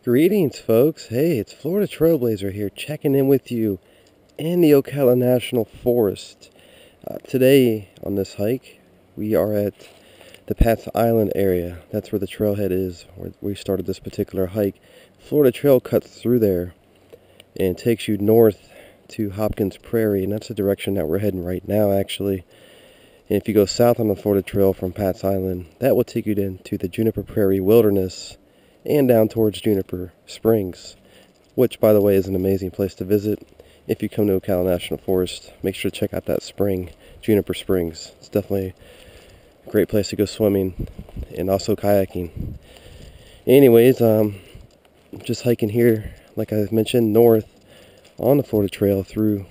Greetings, folks. Hey, it's Florida Trailblazer here, checking in with you in the Ocala National Forest. Today on this hike, we are at the Pat's Island area. That's where the trailhead is, where we started this particular hike. Florida Trail cuts through there and takes you north to Hopkins Prairie, and that's the direction that we're heading right now, actually. And if you go south on the Florida Trail from Pat's Island, that will take you into the Juniper Prairie Wilderness and down towards Juniper Springs, which, by the way, is an amazing place to visit. If you come to Ocala National Forest, make sure to check out that spring, Juniper Springs. It's definitely a great place to go swimming and also kayaking. Anyways, just hiking here, like I mentioned, north on the Florida Trail through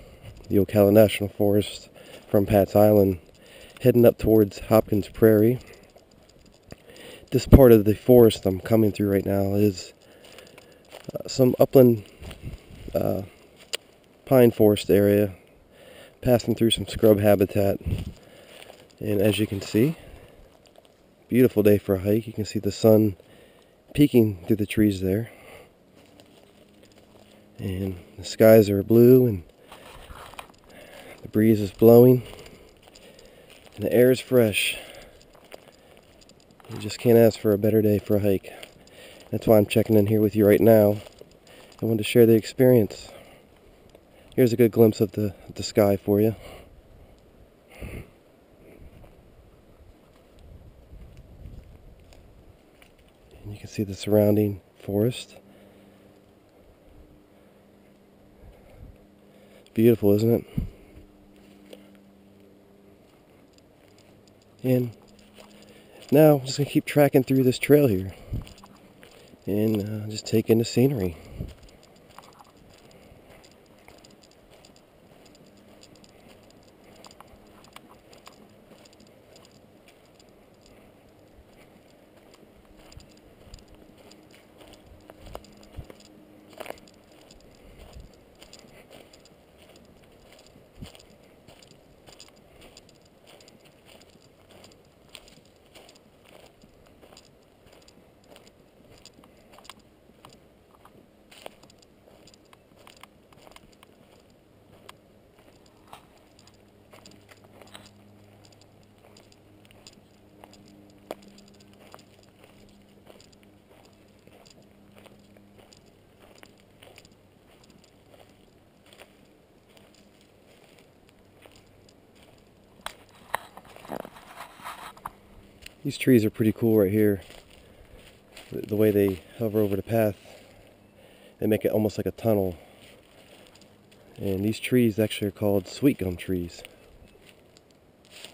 the Ocala National Forest from Pat's Island, heading up towards Hopkins Prairie. This part of the forest I'm coming through right now is some upland pine forest area, passing through some scrub habitat. And as you can see, beautiful day for a hike. You can see the sun peeking through the trees there. And the skies are blue and the breeze is blowing and the air is fresh. You just can't ask for a better day for a hike. That's why I'm checking in here with you right now. I wanted to share the experience. Here's a good glimpse of the sky for you. And you can see the surrounding forest. Beautiful, isn't it? And now I'm just going to keep tracking through this trail here and just take in the scenery. These trees are pretty cool right here. The way they hover over the path, they make it almost like a tunnel. And these trees actually are called sweet gum trees.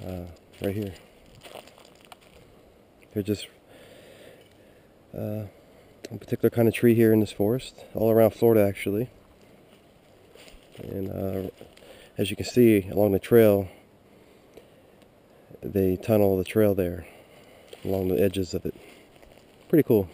Right here. They're just a particular kind of tree here in this forest, all around Florida actually. And as you can see along the trail, they tunnel the trail there along the edges of it. Pretty cool.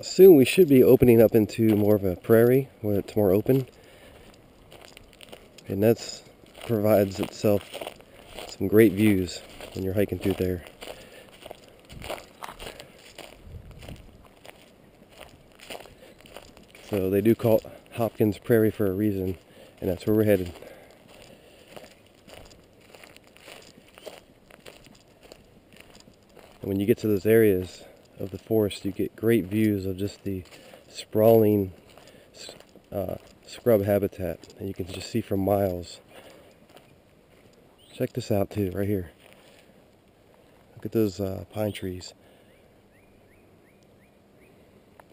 Soon we should be opening up into more of a prairie where it's more open, and that provides itself some great views when you're hiking through there. So they do call it Hopkins Prairie for a reason, and that's where we're headed. And when you get to those areas of the forest, you get great views of just the sprawling scrub habitat, and you can just see for miles. Check this out too, right here. Look at those pine trees.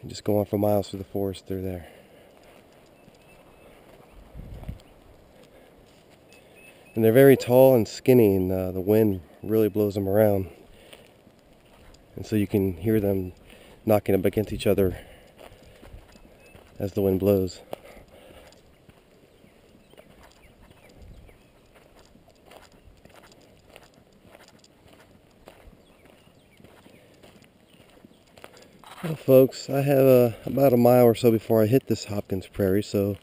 You just go on for miles through the forest through there. And they're very tall and skinny, and the wind really blows them around. And so you can hear them knocking up against each other as the wind blows. Well, folks, I have about a mile or so before I hit this Hopkins Prairie, so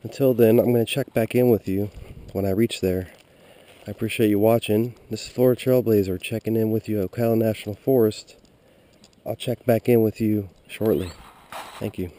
until then, I'm going to check back in with you when I reach there. I appreciate you watching. This is Florida Trailblazer checking in with you at Ocala National Forest. I'll check back in with you shortly. Thank you.